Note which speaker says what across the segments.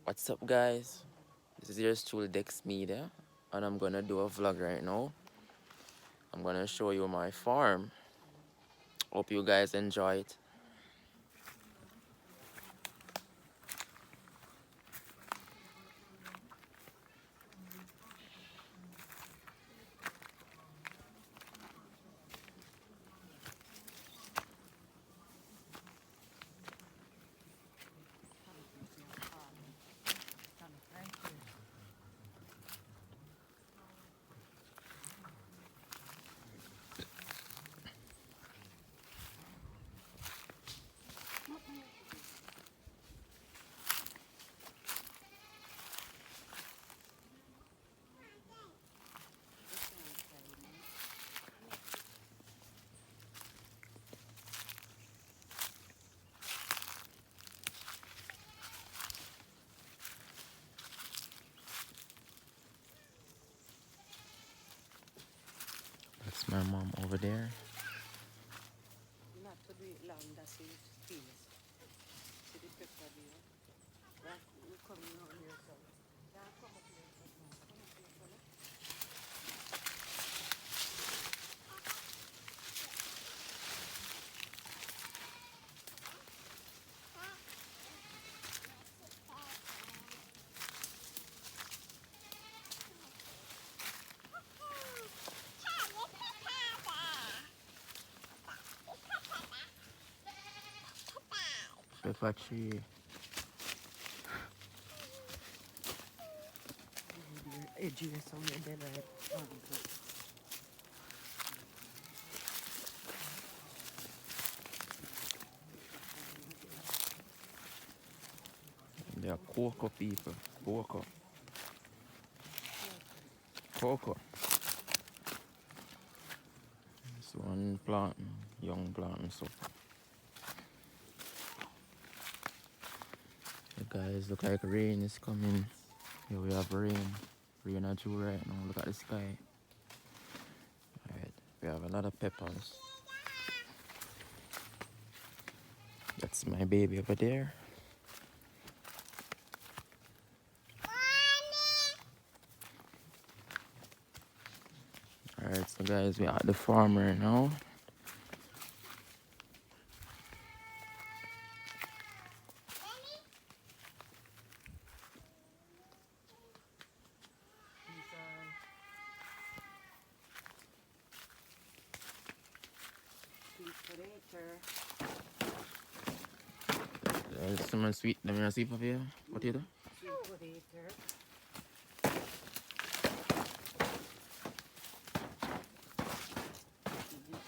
Speaker 1: What's up, guys? This is your stool Dex Media, and I'm gonna do a vlog right now. I'm gonna show you my farm. Hope you guys enjoy it. That's my mom over there.
Speaker 2: Not to do it long, that's in space. See the pepper there? That will come out here, so. Yeah, come up here, so. No, come up here, fella.
Speaker 1: Pepper tree.
Speaker 2: Edgy or something, then right.
Speaker 1: They are cocoa people. Cocoa. Cocoa. This one plant, young plant, so. The guys look like rain is coming. Here we have rain. Rain are due right now. Look at the sky. Alright, we have a lot of peppers. That's my baby over there. Alright, so guys, we are at the farm right now.
Speaker 2: These are sweet potato.
Speaker 1: There's some sweet. Let me see for you. What do you do?
Speaker 2: Sweet potato. This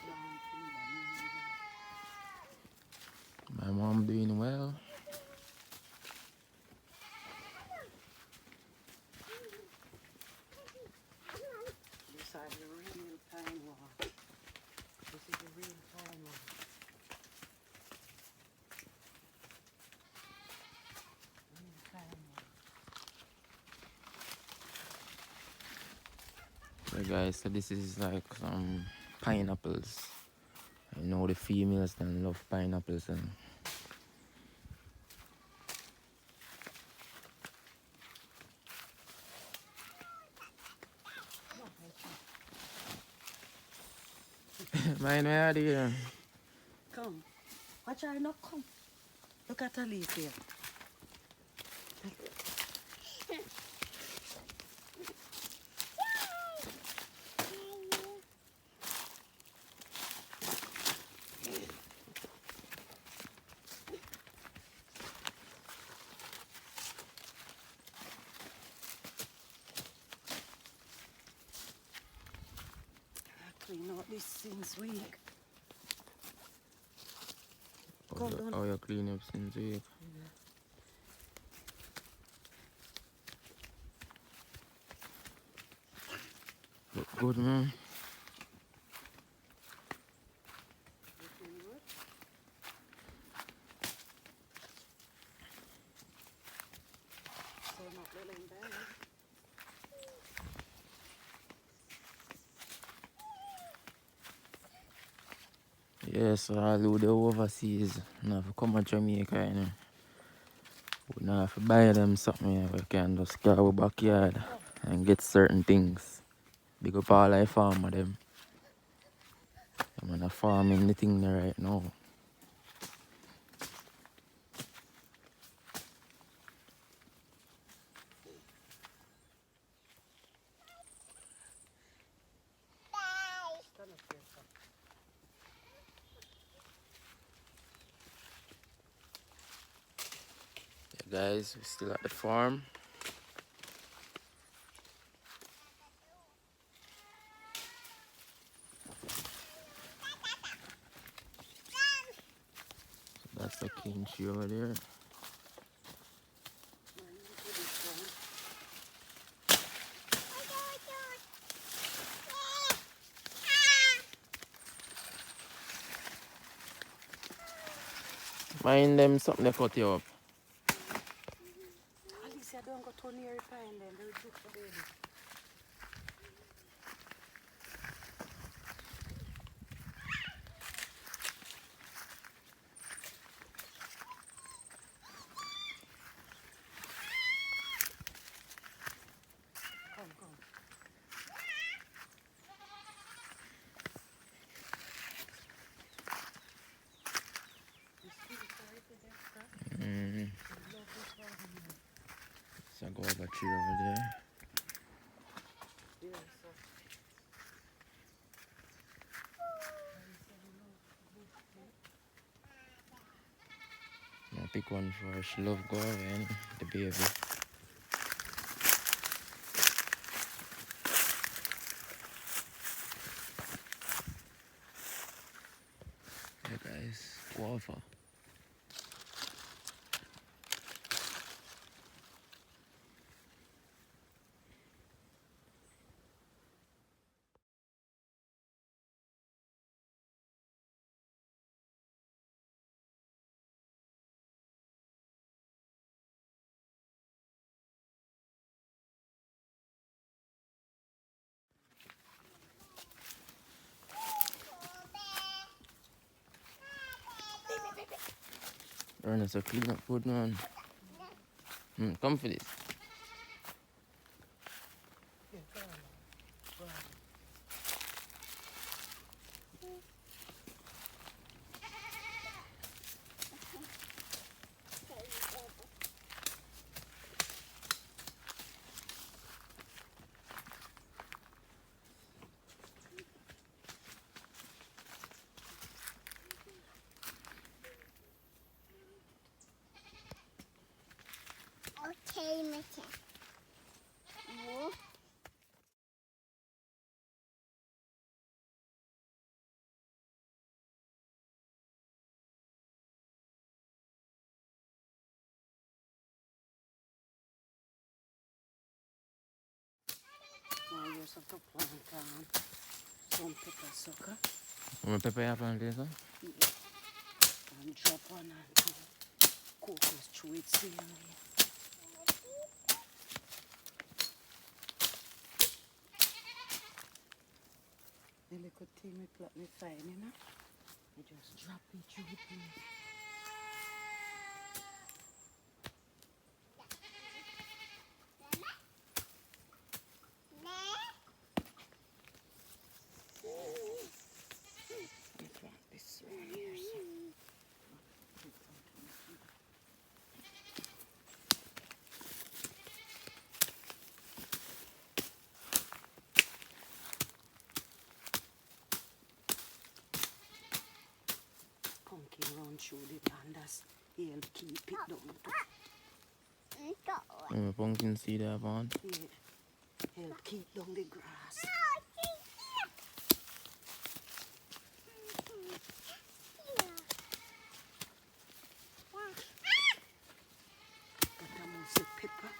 Speaker 2: one,
Speaker 1: My mom doing well.
Speaker 2: these are the real pine one. This is the real pine one. Real pine one.
Speaker 1: So guys, so this is like some pineapples. I know the females then love pineapples and mine where are they?
Speaker 2: Come. Watch her not come. Look at her leaf here. I clean out this since week. Go down.
Speaker 1: Oh, you clean up since week. Look good, man.
Speaker 2: Looking good. So not really bad.
Speaker 1: Yes, all who the overseas. Now if you come to Jamaica, you know, we Now if you buy them something here, we can just go our backyard and get certain things. Big up all I farmer them. I'm gonna farming the thing there right now.
Speaker 2: Stand up here, son.
Speaker 1: Yeah, guys, we're still at the farm. So that's the kimchi over there. Mind them something they cut you up.
Speaker 2: Alicia, don't go too near it and then they'll do for baby. Come, come. You see the carrot there, sir?
Speaker 1: Mm.
Speaker 2: Love this one.
Speaker 1: So I go over tree over there.
Speaker 2: Yeah, so.
Speaker 1: I pick one for her. She love go away and the baby. Hey guys, guava. Ernest, so clean up food, man. Come for this.
Speaker 2: Yeah, go on. Go on.
Speaker 3: Okay, Mickey. Whoa.
Speaker 2: Now you're some to plant some pepper sucker.
Speaker 1: Want pepper you plant this, huh?
Speaker 2: And drop one and two cocoa through it same way. The little thing me plot me fine, you know? You just drop it through the place. Me plant this one here, so. Pumpkin run through the land, that's he'll keep it down too.
Speaker 1: Pumpkin seed I found.
Speaker 2: Yeah, he'll keep down the grass. Got a mostly pepper.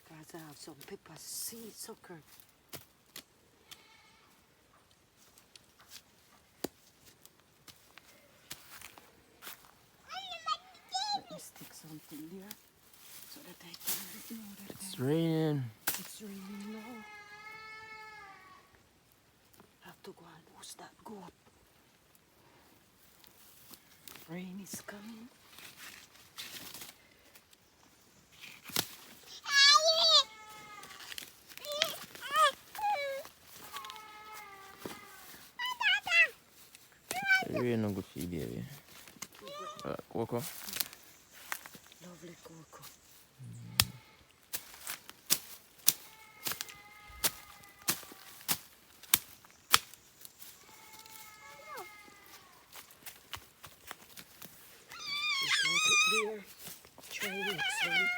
Speaker 2: Cause I have some pepper seed sucker. Let me stick something there so that I can know that
Speaker 1: It's raining.
Speaker 2: it's raining now. Have to go and boost that goat. Rain is coming.
Speaker 1: Really no good for you, baby. Coco.
Speaker 2: Lovely cocoa. You take it there. 3 weeks, right?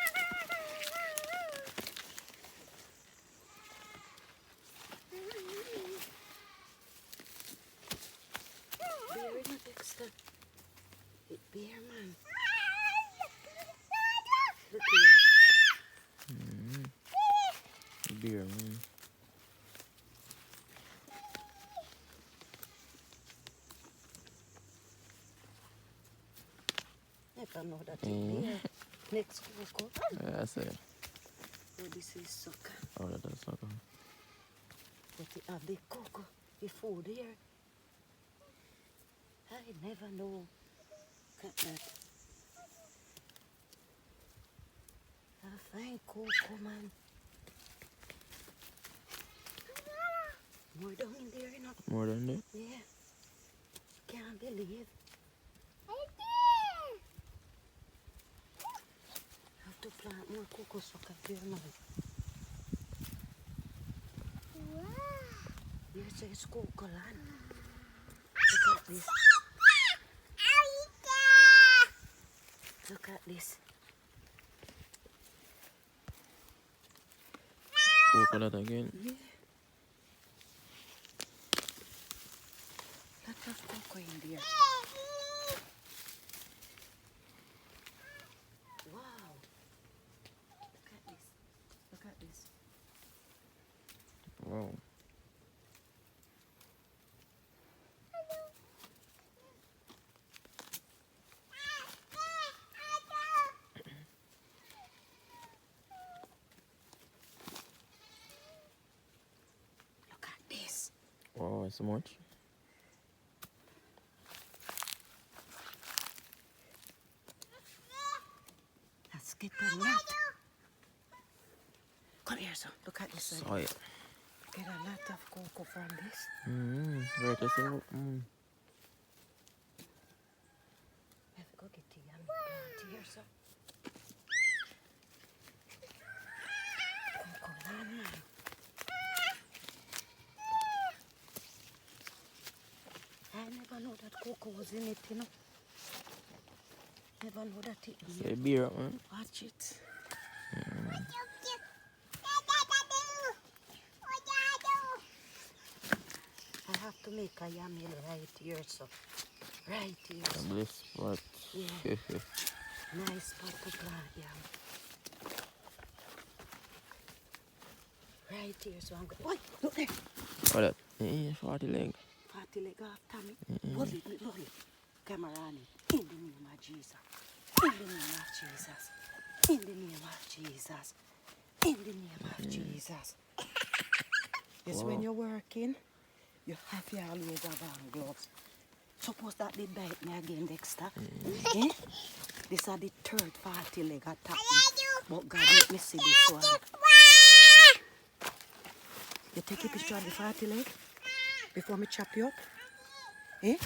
Speaker 2: Bear in the Dexter. It bear, man. Look here.
Speaker 1: Beer, man.
Speaker 2: I don't know that it bear. Next cocoa.
Speaker 1: Yeah, I say.
Speaker 2: So this is sucker.
Speaker 1: Oh, that's sucker.
Speaker 2: But it have the cocoa, the food here. I never know. Look at that. A fine cocoa, man. More down in there, you know.
Speaker 1: More than that?
Speaker 2: Yeah. Can't believe. Have to plant more cocoa sucker there, man. Here says cocoa land. Look at this. Look at this.
Speaker 1: Coconut again?
Speaker 2: Yeah. Lot of cocoa in there. Wow. Look at this. Look at this.
Speaker 1: Wow.
Speaker 2: Look at this.
Speaker 1: Wow, so much?
Speaker 2: Let's get the nut. Come here, son. Look at this.
Speaker 1: Oh, yeah.
Speaker 2: Get a lot of cocoa from this.
Speaker 1: Right, that's all.
Speaker 2: Let's go get the yummy plant here, son. Cocoa land, man. I never know that cocoa was in it, you know. Never know that it
Speaker 1: Say
Speaker 2: beer.
Speaker 1: beer, man.
Speaker 2: Watch it. I have to make a yummy right here, so. Right here. So.
Speaker 1: This spot.
Speaker 2: Yeah. Nice spot to plant yam. Right here, so I'm going. Oi, look there.
Speaker 1: What that? 40 leg.
Speaker 2: 40 leg after me. Hold it, hold it. Camera on it. In the name of Jesus. In the name of Jesus. In the name of Jesus. In the name of Jesus. Yes,
Speaker 1: Wow.
Speaker 2: when you're working, you have to always have on gloves. Suppose that they bite me again, Dexter. Eh? This is the third 40 leg attack me. But God let me see this one. You take a picture of the 40 leg before me chop you up? Eh?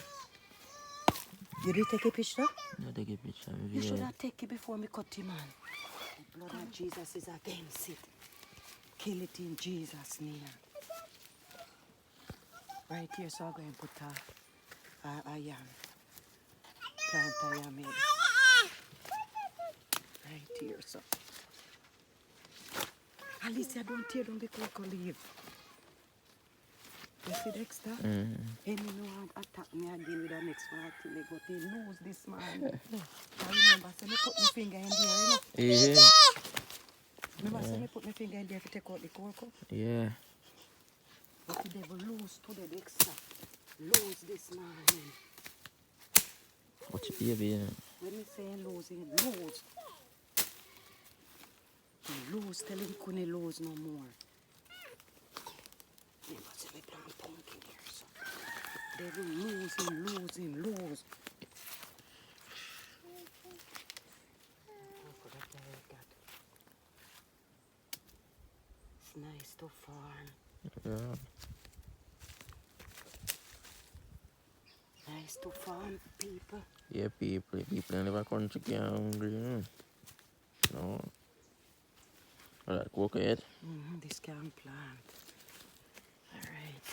Speaker 2: You did take a picture?
Speaker 1: No, take a picture.
Speaker 2: You should have taken it before me cut him, man. The blood of Jesus is against it. Kill it in Jesus' name. Right here, so I'm going to put a yam. Plant a yam in. Right here, so. Alicia, don't tear down the cocoa leaf. You see, Dexter? Any no one attack me again with the next 40 leg, but he knows this man. I remember, so me put my finger in there, you know?
Speaker 1: Yeah.
Speaker 2: Remember, so me put my finger in there to take out the cocoa?
Speaker 1: Yeah.
Speaker 2: But the devil lose to the Dexter. Lose this man.
Speaker 1: Watch baby, you know.
Speaker 2: When me say lose, he lose. He lose, tell him couldn't lose no more. Remember, say me plant pumpkin here, so. They will lose him, lose him, lose. Look at that I got. It's nice to farm.
Speaker 1: Yeah.
Speaker 2: Nice nice to farm, people.
Speaker 1: Yeah, people in the country get hungry, you know. No. Alright, coconut.
Speaker 2: This can plant. All right.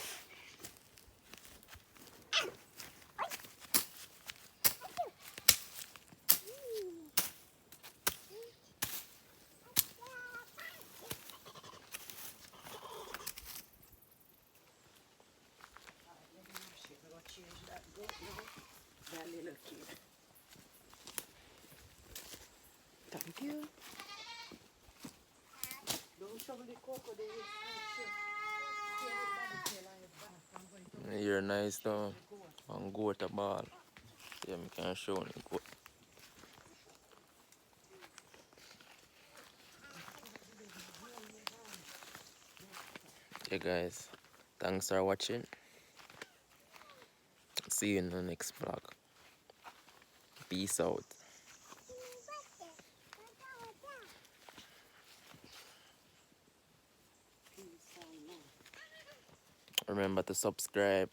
Speaker 2: Change that goat now. That little kid. Thank you. Don't shovel the cocoa there.
Speaker 1: You're nice though. And goat a ball. Yeah, I can show you goat. Yeah guys, thanks for watching. See you in the next vlog. Peace out. Remember to subscribe.